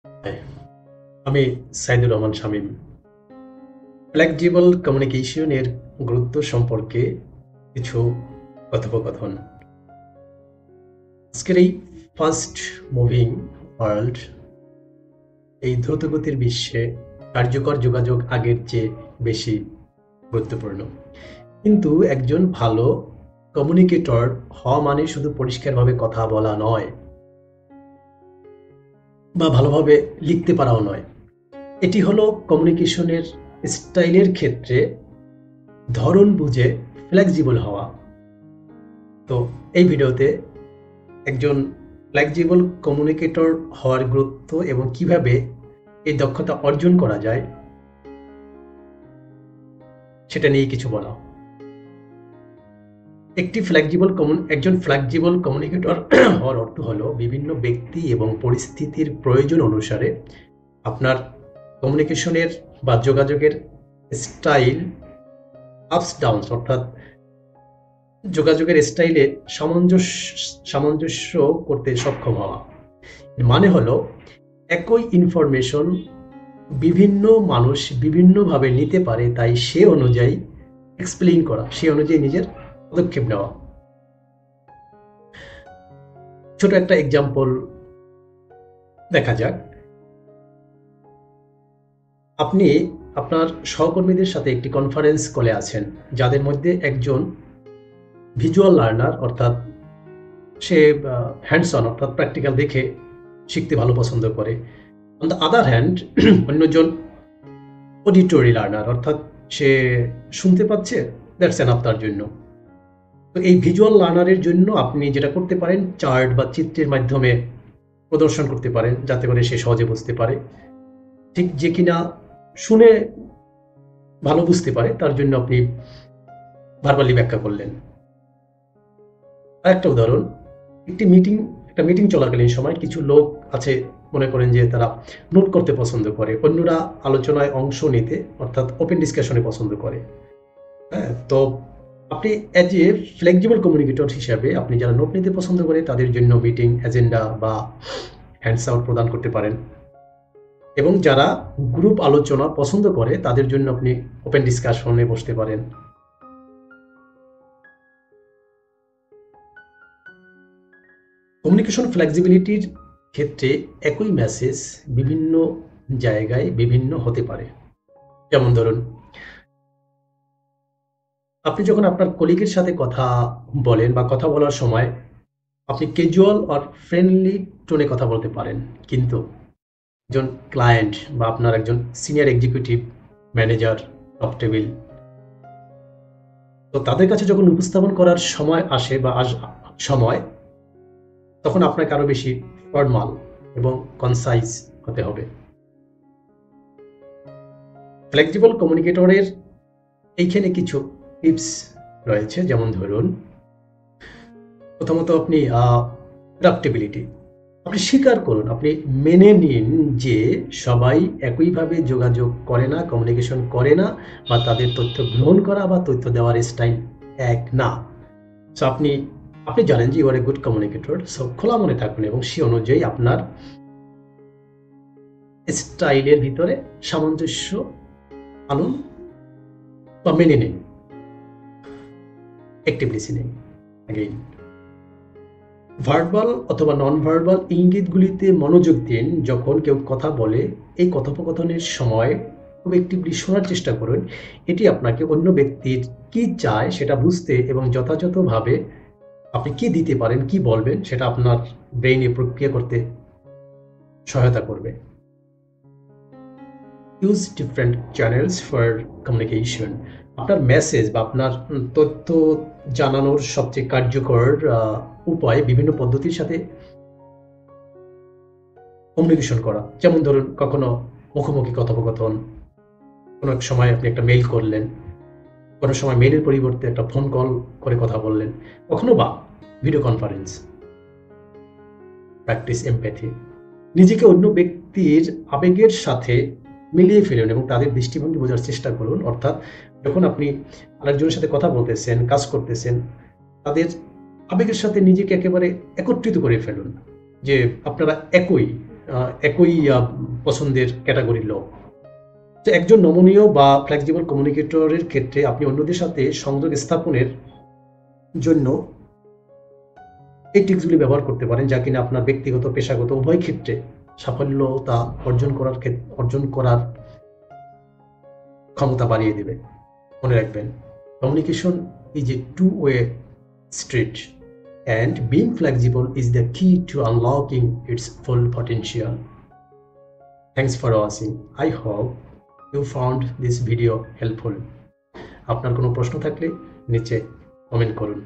High, আমি Saidur Rahman Shamim. Flexible communication এর গুরুত্ব সম্পর্কে কিছু কথোপকথন। আজকের এই ফাস্ট মুভিং ওয়ার্ল্ড, এই দ্রুতগতির বিশ্বে কার্যকর যোগাযোগ আগের চেয়ে বেশি গুরুত্বপূর্ণ। কিন্তু একজন ভালো কমিউনিকেটর হওয়া মানে শুধু পরিষ্কারভাবে কথা বলা নয়, বা ভালোভাবে লিখতে পারাও নয়। এটি হলো কমিউনিকেশনের স্টাইলের ক্ষেত্রে ধরন বুঝে ফ্লেক্সিবল হওয়া। তো এই ভিডিওতে একজন ফ্লেক্সিবল কমিউনিকেটর হওয়ার গুরুত্ব এবং কিভাবে এই দক্ষতা অর্জন করা যায় সেটা নিয়ে কিছু বলা। একজন ফ্লেক্সিবল কমিউনিকেটর হওয়ার অর্থ হলো বিভিন্ন ব্যক্তি এবং পরিস্থিতির প্রয়োজন অনুসারে আপনার কমিউনিকেশনের বা যোগাযোগের স্টাইল আপস ডাউনস, অর্থাৎ যোগাযোগের স্টাইলে সামঞ্জস্য করতে সক্ষম হওয়া। মানে হলো একই ইনফরমেশন বিভিন্ন মানুষ বিভিন্নভাবে নিতে পারে, তাই সে অনুযায়ী এক্সপ্লেইন করা, সে অনুযায়ী নিজের পদক্ষেপ নেওয়া। ছোট একটা এক্সাম্পল দেখা যাক। আপনি আপনার সহকর্মীদের সাথে একটি কনফারেন্স কলে আছেন, যাদের মধ্যে একজন ভিজুয়াল লার্নার, অর্থাৎ সে হ্যান্ডস অন অর্থাৎ প্র্যাকটিক্যাল দেখে শিখতে ভালো পছন্দ করে। অন দ্য আদার হ্যান্ড অন্যজন অডিটরি লার্নার, অর্থাৎ সে শুনতে পাচ্ছে, দ্যাটস এনাফ তার জন্য। তো এই ভিজুয়াল লার্নারের জন্য আপনি যেটা করতে পারেন, চার্ট বা চিত্রের মাধ্যমে প্রদর্শন করতে পারেন, যাতে করে সে সহজে বুঝতে পারে। ঠিক যে কিনা শুনে ভালো বুঝতে পারে, তার জন্য আপনি ভার্বালি ব্যাখ্যা করলেন। আরেকটা উদাহরণ, একটা মিটিং চলাকালীন সময় কিছু লোক আছে, মনে করেন যে তারা নোট করতে পছন্দ করে, অন্যরা আলোচনায় অংশ নিতে অর্থাৎ ওপেন ডিসকাশনে পছন্দ করে। হ্যাঁ, তো আপনি অ্যাজ এ ফ্লেক্সিবল কমিউনিকেটর হিসাবে আপনি যারা নোট নিতে পছন্দ করে তাদের জন্য মিটিং এজেন্ডা বা হ্যান্ডস আউট প্রদান করতে পারেন, এবং যারা গ্রুপ আলোচনা পছন্দ করে তাদের জন্য আপনি ওপেন ডিসকাশনে বসতে পারেন। কমিউনিকেশন ফ্লেক্সিবিলিটির ক্ষেত্রে একই মেসেজ বিভিন্ন জায়গায় বিভিন্ন হতে পারে। যেমন ধরুন, আপনি যখন আপনার কলিগের সাথে কথা বলেন বা কথা বলার সময় আপনি ক্যাজুয়াল আর ফ্রেন্ডলি টোনে কথা বলতে পারেন, কিন্তু একজন ক্লায়েন্ট বা আপনার একজন senior executive, manager, top table, তো তাদের কাছে যখন উপস্থাপন করার সময় আসে বা সময়, তখন আপনাকে আরো বেশি ফর্মাল এবং কনসাইজ হতে হবে। ফ্লেক্সিবল কমিউনিকেটরের এইখানে কিছু টিপস রয়েছে। যেমন ধরুন, প্রথমত আপনি অ্যাডাপ্টেবিলিটি, আপনি স্বীকার করুন, আপনি মেনে নিন যে সবাই একইভাবে যোগাযোগ করে না, কমিউনিকেশন করে না, বা তাদের তথ্য গ্রহণ করা বা তথ্য দেওয়ার স্টাইল এক না। সো আপনি জানেন যে you are a good communicator, so খোলা মনে থাকুন এবং সে অনুযায়ী আপনার স্টাইলের ভিতরে সামঞ্জস্য আনুন বা মেনে নিন, অ্যাক্টিভ লিসেনিং। অ্যাগেইন, ভার্বাল অথবা নন ভার্বাল ইঙ্গিতগুলিতে মনোযোগ দিন। যখন কেউ কথা বলে, এই কথোপকথনের সময় খুব অ্যাক্টিভলি শোনার চেষ্টা করুন। এটি আপনাকে অন্য ব্যক্তির কি চায় সেটা বুঝতে এবং যথাযথভাবে আপনি কি দিতে পারেন, কি বলবেন, সেটা আপনার ব্রেইনে প্রক্রিয়া করতে সহায়তা করবে। Use different channels for communication, আপনার মেসেজ বা আপনার তথ্য জানানোর সবচেয়ে কার্যকর উপায় বিভিন্ন পদ্ধতির সাথে কমিউনিকেশন করা। যেমন ধরুন, কখনো মুখোমুখি কথোপকথন, কোনো এক সময় আপনি একটা মেইল করলেন, কোনো সময় মেইলের পরিবর্তে একটা ফোন কল করে কথা বললেন, কখনো বা ভিডিও কনফারেন্স। প্র্যাকটিস এমপ্যাথি, নিজেকে অন্য ব্যক্তির আবেগের সাথে মিলিয়ে ফেলুন এবং তাদের দৃষ্টিভঙ্গি বোঝার চেষ্টা করুন। অর্থাৎ যখন আপনি আরেকজনের সাথে কথা বলতেছেন, কাজ করতেছেন, তাদের আবেগের সাথে নিজেকে একেবারে একত্রিত করে ফেলুন, যে আপনারা একই, একই পছন্দের ক্যাটাগরির লোক। তো একজন নমনীয় বা ফ্লেক্সিবল কমিউনিকেটরের ক্ষেত্রে আপনি অন্যদের সাথে সংযোগ স্থাপনের জন্য এই টিপসগুলি ব্যবহার করতে পারেন, যা কিনা আপনার ব্যক্তিগত পেশাগত উভয় ক্ষেত্রে সাফল্যতা অর্জন করার ক্ষমতা বাড়িয়ে দেবে। মনে রাখবেন, communication is a two way street and being flexible is the key to unlocking its full potential. Thanks for watching. I hope you found this video helpful. আপনার কোনো প্রশ্ন থাকলে নিচে কমেন্ট করুন।